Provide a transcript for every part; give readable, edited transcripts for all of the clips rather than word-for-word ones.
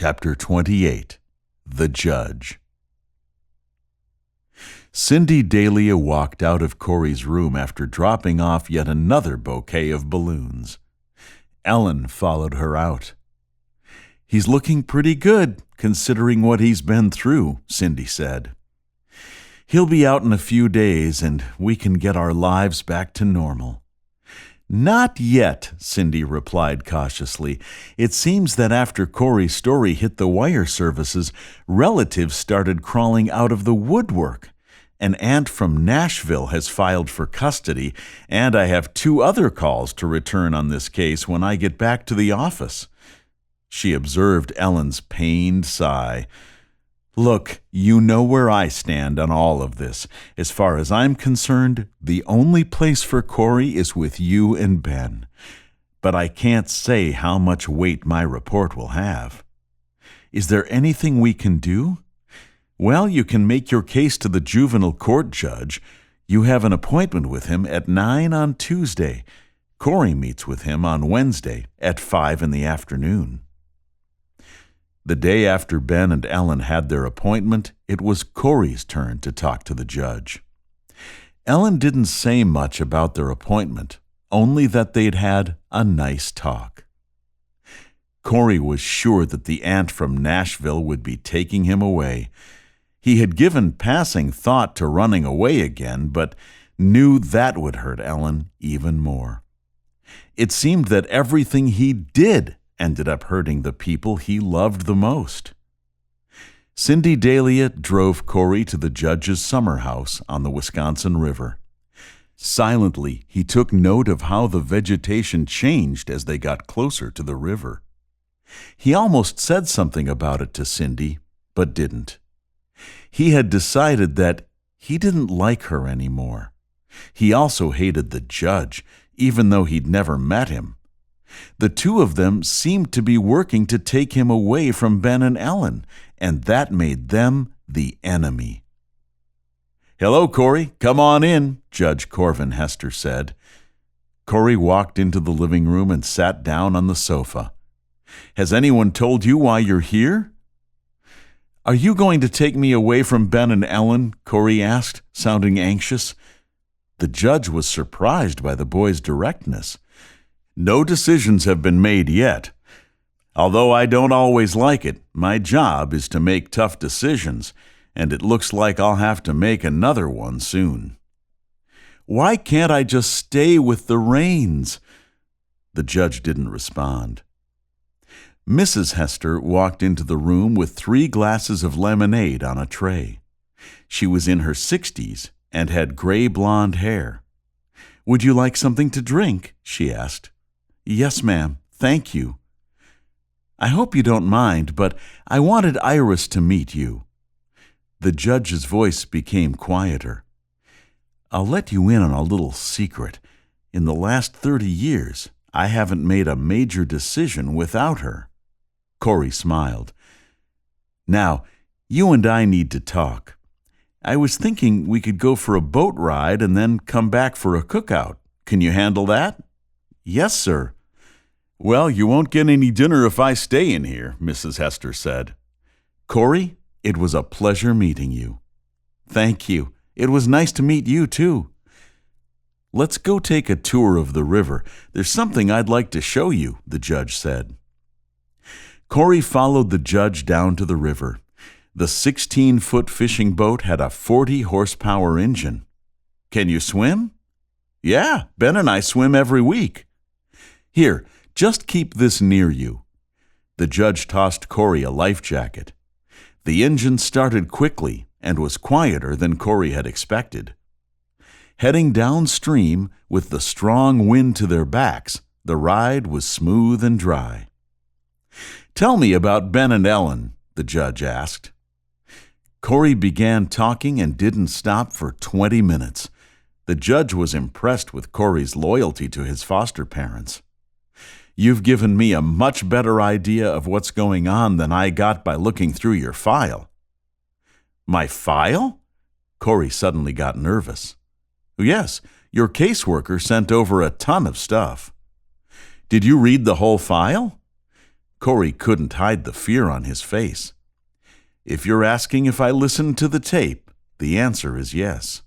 Chapter 28. The Judge. Cindy Dahlia walked out of Corey's room after dropping off yet another bouquet of balloons. Ellen followed her out. "He's looking pretty good, considering what he's been through," Cindy said. "He'll be out in a few days, and we can get our lives back to normal." "Not yet," Cindy replied cautiously. "It seems that after Corey's story hit the wire services, relatives started crawling out of the woodwork. An aunt from Nashville has filed for custody, and I have 2 other calls to return on this case when I get back to the office." She observed Ellen's pained sigh. "Look, you know where I stand on all of this. As far as I'm concerned, the only place for Corey is with you and Ben. But I can't say how much weight my report will have. Is there anything we can do? Well, you can make your case to the juvenile court judge. You have an appointment with him at 9 on Tuesday. Corey meets with him on Wednesday at 5 in the afternoon. The day after Ben and Ellen had their appointment, it was Corey's turn to talk to the judge. Ellen didn't say much about their appointment, only that they'd had a nice talk. Corey was sure that the aunt from Nashville would be taking him away. He had given passing thought to running away again, but knew that would hurt Ellen even more. It seemed that everything he did ended up hurting the people he loved the most. Cindy Dahlia drove Corey to the judge's summer house on the Wisconsin River. Silently, he took note of how the vegetation changed as they got closer to the river. He almost said something about it to Cindy, but didn't. He had decided that he didn't like her anymore. He also hated the judge, even though he'd never met him. The 2 of them seemed to be working to take him away from Ben and Ellen, and that made them the enemy. "Hello, Corey. Come on in," Judge Corvin Hester said. Corey walked into the living room and sat down on the sofa. "Has anyone told you why you're here?" "Are you going to take me away from Ben and Ellen?" Corey asked, sounding anxious. The judge was surprised by the boy's directness. "No decisions have been made yet. Although I don't always like it, my job is to make tough decisions, and it looks like I'll have to make another one soon." "Why can't I just stay with the reins?" The judge didn't respond. Mrs. Hester walked into the room with 3 glasses of lemonade on a tray. She was in her 60s and had gray blonde hair. "Would you like something to drink?" she asked. "Yes, ma'am. Thank you." "I hope you don't mind, but I wanted Iris to meet you." The judge's voice became quieter. "I'll let you in on a little secret. In the last 30 years, I haven't made a major decision without her." Corey smiled. "Now, you and I need to talk. I was thinking we could go for a boat ride and then come back for a cookout. Can you handle that?" "Yes, sir." "Well, you won't get any dinner if I stay in here," Mrs. Hester said. "Corey, it was a pleasure meeting you." "Thank you. It was nice to meet you, too." "Let's go take a tour of the river. There's something I'd like to show you," the judge said. Corey followed the judge down to the river. The 16-foot fishing boat had a 40-horsepower engine. "Can you swim?" "Yeah, Ben and I swim every week." "Here, just keep this near you." The judge tossed Corey a life jacket. The engine started quickly and was quieter than Corey had expected. Heading downstream with the strong wind to their backs, the ride was smooth and dry. "Tell me about Ben and Ellen," the judge asked. Corey began talking and didn't stop for 20 minutes. The judge was impressed with Corey's loyalty to his foster parents. "You've given me a much better idea of what's going on than I got by looking through your file." "My file?" Corey suddenly got nervous. "Yes, your caseworker sent over a ton of stuff." "Did you read the whole file?" Corey couldn't hide the fear on his face. If you're asking if I listened to the tape, the answer is yes.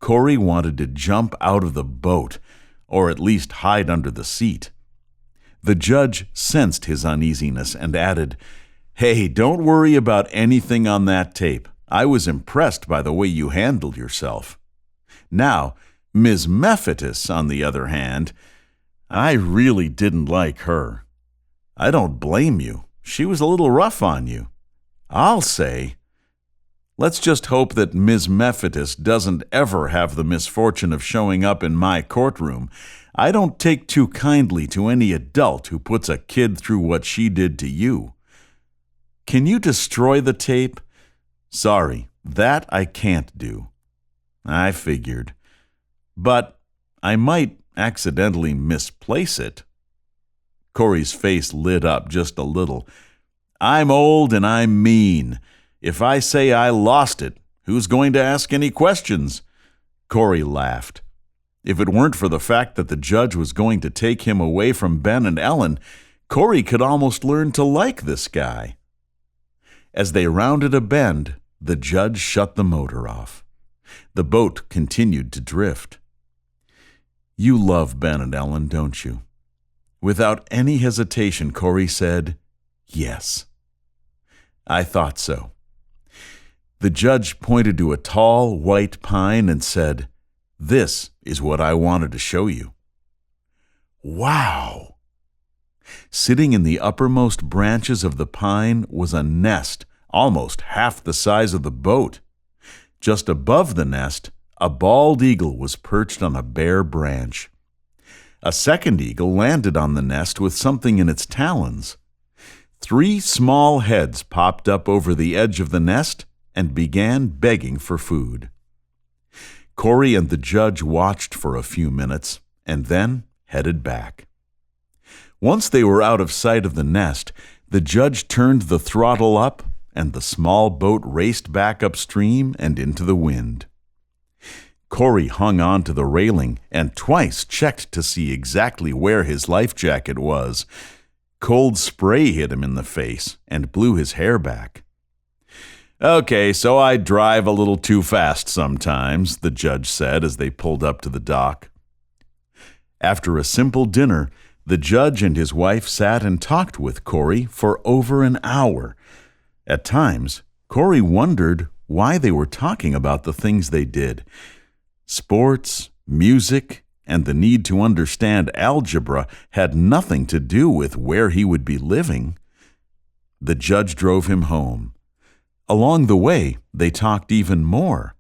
Corey wanted to jump out of the boat, or at least hide under the seat. The judge sensed his uneasiness and added, "Hey, don't worry about anything on that tape. I was impressed by the way you handled yourself. Now, Ms. Mephitis, on the other hand, I really didn't like her. I don't blame you. She was a little rough on you. I'll say, let's just hope that Ms. Mephitis doesn't ever have the misfortune of showing up in my courtroom. I don't take too kindly to any adult who puts a kid through what she did to you. Can you destroy the tape? Sorry, that I can't do." I figured. But I might accidentally misplace it. Corey's face lit up just a little. "I'm old and I'm mean. If I say I lost it, who's going to ask any questions?" Corey laughed. If it weren't for the fact that the judge was going to take him away from Ben and Ellen, Corey could almost learn to like this guy. As they rounded a bend, the judge shut the motor off. The boat continued to drift. "You love Ben and Ellen, don't you?" Without any hesitation, Corey said, "Yes." "I thought so." The judge pointed to a tall, white pine and said, "This is what I wanted to show you." Wow! Sitting in the uppermost branches of the pine was a nest almost half the size of the boat. Just above the nest, a bald eagle was perched on a bare branch. A second eagle landed on the nest with something in its talons. 3 small heads popped up over the edge of the nest and began begging for food. Corey and the judge watched for a few minutes and then headed back. Once they were out of sight of the nest, the judge turned the throttle up and the small boat raced back upstream and into the wind. Corey hung on to the railing and twice checked to see exactly where his life jacket was. Cold spray hit him in the face and blew his hair back. "Okay, so I drive a little too fast sometimes," the judge said as they pulled up to the dock. After a simple dinner, the judge and his wife sat and talked with Corey for over an hour. At times, Corey wondered why they were talking about the things they did. Sports, music, and the need to understand algebra had nothing to do with where he would be living. The judge drove him home. Along the way, they talked even more.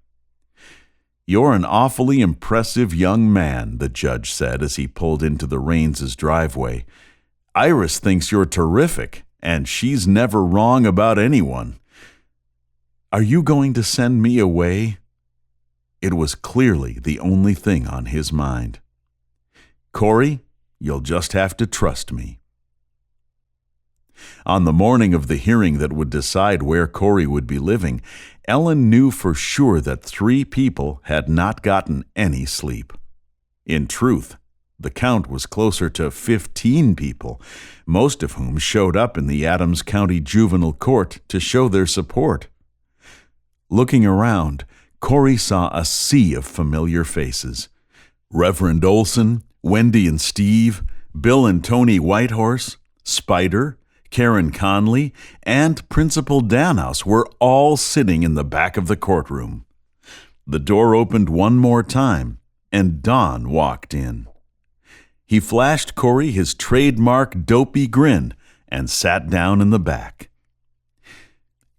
"You're an awfully impressive young man," the judge said as he pulled into the Raines' driveway. "Iris thinks you're terrific, and she's never wrong about anyone. Are you going to send me away?" It was clearly the only thing on his mind. "Corey, you'll just have to trust me." On the morning of the hearing that would decide where Corey would be living, Ellen knew for sure that 3 people had not gotten any sleep. In truth, the count was closer to 15 people, most of whom showed up in the Adams County Juvenile Court to show their support. Looking around, Corey saw a sea of familiar faces. Reverend Olson, Wendy and Steve, Bill and Tony Whitehorse, Spider, Karen Conley, and Principal Danhouse were all sitting in the back of the courtroom. The door opened one more time, and Don walked in. He flashed Corey his trademark dopey grin and sat down in the back.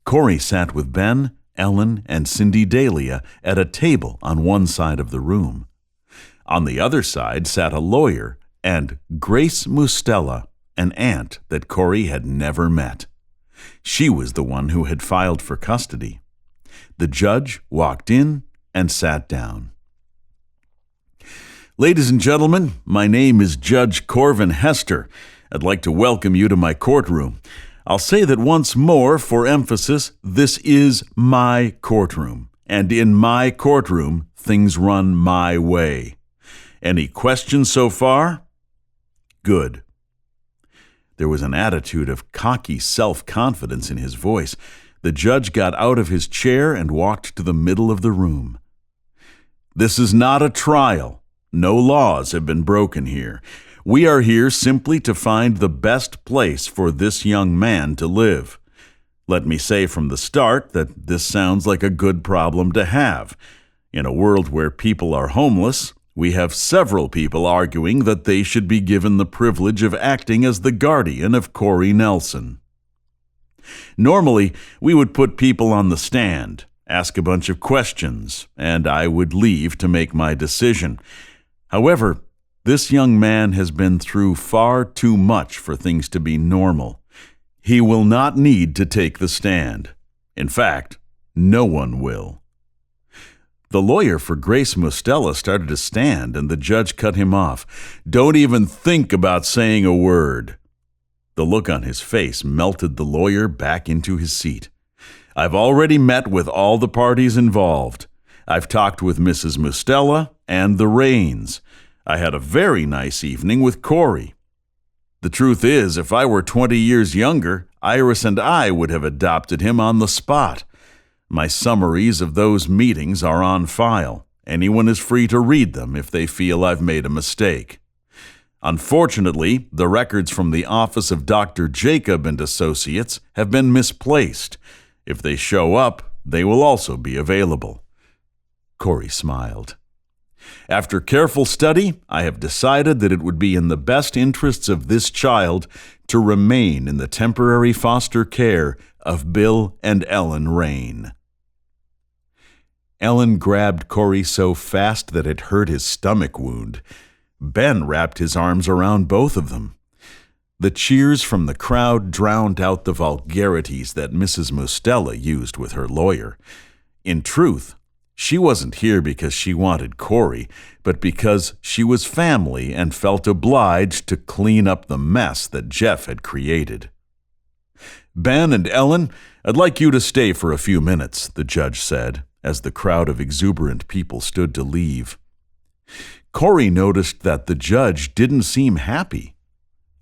Corey sat with Ben, Ellen, and Cindy Dahlia at a table on one side of the room. On the other side sat a lawyer and Grace Mustella, an aunt that Corey had never met. She was the one who had filed for custody. The judge walked in and sat down. "Ladies and gentlemen, my name is Judge Corvin Hester. I'd like to welcome you to my courtroom. I'll say that once more for emphasis, this is my courtroom, and in my courtroom, things run my way. Any questions so far? Good. There was an attitude of cocky self-confidence in his voice. The judge got out of his chair and walked to the middle of the room. "This is not a trial. No laws have been broken here. We are here simply to find the best place for this young man to live. Let me say from the start that this sounds like a good problem to have. In a world where people are homeless, we have several people arguing that they should be given the privilege of acting as the guardian of Corey Nelson. Normally, we would put people on the stand, ask a bunch of questions, and I would leave to make my decision. However, this young man has been through far too much for things to be normal. He will not need to take the stand. In fact, no one will." The lawyer for Grace Mustela started to stand, and the judge cut him off. "Don't even think about saying a word." The look on his face melted the lawyer back into his seat. "I've already met with all the parties involved. I've talked with Mrs. Mustela and the Rains. I had a very nice evening with Corey. The truth is, if I were 20 years younger, Iris and I would have adopted him on the spot. My summaries of those meetings are on file. Anyone is free to read them if they feel I've made a mistake. Unfortunately, the records from the office of Dr. Jacob and Associates have been misplaced. If they show up, they will also be available." Corey smiled. "After careful study, I have decided that it would be in the best interests of this child to remain in the temporary foster care of Bill and Ellen Rain." Ellen grabbed Corey so fast that it hurt his stomach wound. Ben wrapped his arms around both of them. The cheers from the crowd drowned out the vulgarities that Mrs. Mustela used with her lawyer. In truth, she wasn't here because she wanted Corey, but because she was family and felt obliged to clean up the mess that Jeff had created. "Ben and Ellen, I'd like you to stay for a few minutes," the judge said, as the crowd of exuberant people stood to leave. Corey noticed that the judge didn't seem happy.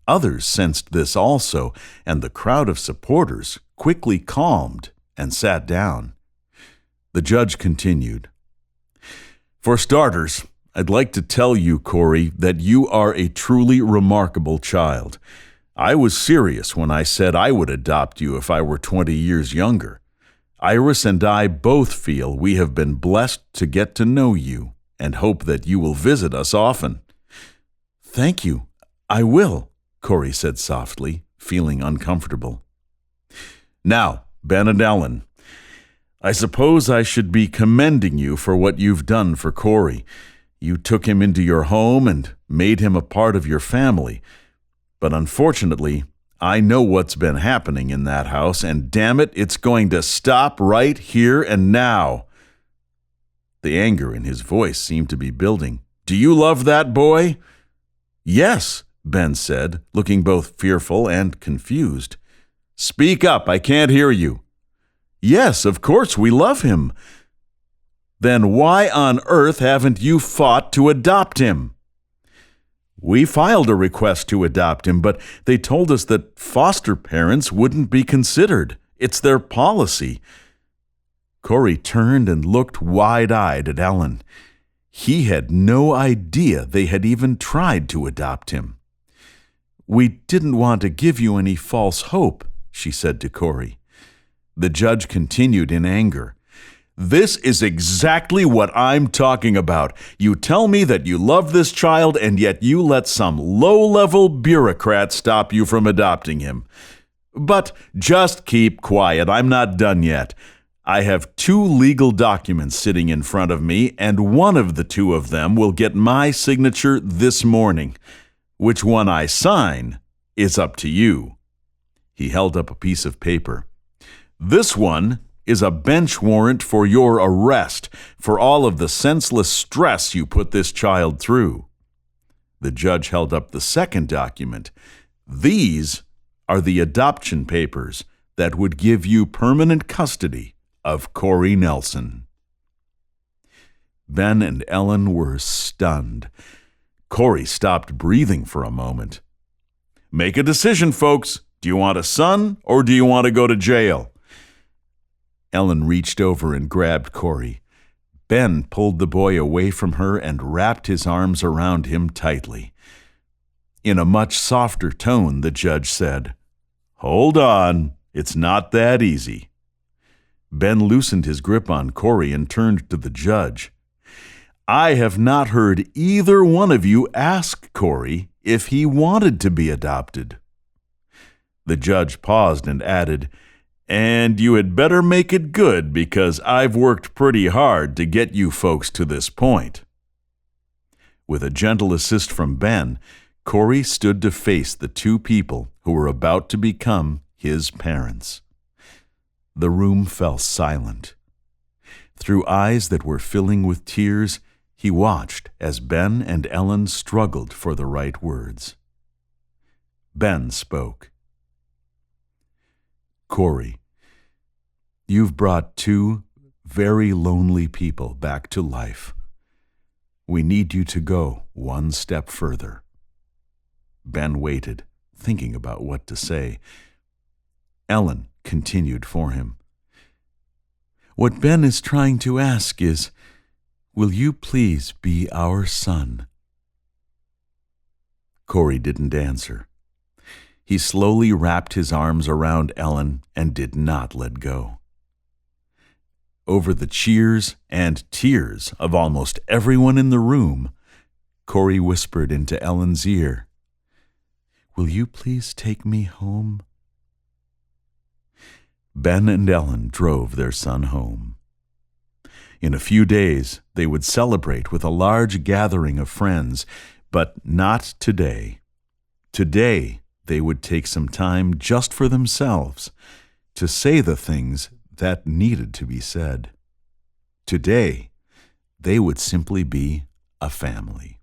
Others sensed this also, and the crowd of supporters quickly calmed and sat down. The judge continued, "For starters, I'd like to tell you, Corey, that you are a truly remarkable child. I was serious when I said I would adopt you if I were 20 years younger. Iris and I both feel we have been blessed to get to know you and hope that you will visit us often." "Thank you. I will," Corey said softly, feeling uncomfortable. "Now, Ben and Ellen, I suppose I should be commending you for what you've done for Corey. You took him into your home and made him a part of your family. But unfortunately, I know what's been happening in that house, and damn it, it's going to stop right here and now." The anger in his voice seemed to be building. "Do you love that boy?" "Yes," Ben said, looking both fearful and confused. "Speak up, I can't hear you." "Yes, of course we love him." "Then why on earth haven't you fought to adopt him?" "We filed a request to adopt him, but they told us that foster parents wouldn't be considered. It's their policy." Corey turned and looked wide-eyed at Ellen. He had no idea they had even tried to adopt him. "We didn't want to give you any false hope," she said to Corey. The judge continued in anger. "This is exactly what I'm talking about. You tell me that you love this child, and yet you let some low-level bureaucrat stop you from adopting him. But just keep quiet. I'm not done yet. I have 2 legal documents sitting in front of me, and one of the 2 of them will get my signature this morning. Which one I sign is up to you." He held up a piece of paper. "This one is a bench warrant for your arrest for all of the senseless stress you put this child through." The judge held up the second document. "These are the adoption papers that would give you permanent custody of Corey Nelson." Ben and Ellen were stunned. Corey stopped breathing for a moment. Make a decision, folks. Do you want a son or do you want to go to jail? Ellen reached over and grabbed Corey. Ben pulled the boy away from her and wrapped his arms around him tightly. In a much softer tone, the judge said, "Hold on, it's not that easy." Ben loosened his grip on Corey and turned to the judge. "I have not heard either one of you ask Corey if he wanted to be adopted." The judge paused and added, "And you had better make it good because I've worked pretty hard to get you folks to this point." With a gentle assist from Ben, Corey stood to face the two people who were about to become his parents. The room fell silent. Through eyes that were filling with tears, he watched as Ben and Ellen struggled for the right words. Ben spoke. "Corey, you've brought two very lonely people back to life. We need you to go one step further." Ben waited, thinking about what to say. Ellen continued for him. "What Ben is trying to ask is, will you please be our son?" Corey didn't answer. He slowly wrapped his arms around Ellen and did not let go. Over the cheers and tears of almost everyone in the room, Corey whispered into Ellen's ear, "Will you please take me home?" Ben and Ellen drove their son home. In a few days, they would celebrate with a large gathering of friends, but not today. Today, they would take some time just for themselves to say the things that needed to be said. Today, they would simply be a family.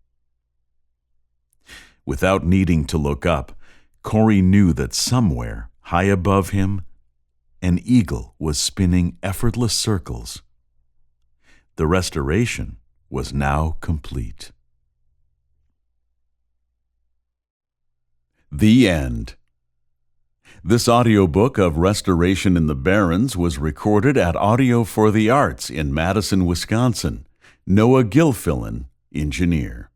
Without needing to look up, Corey knew that somewhere, high above him, an eagle was spinning effortless circles. The restoration was now complete. The end. This audiobook of Restoration in the Barrens was recorded at Audio for the Arts in Madison, Wisconsin. Noah Gilfillan, engineer.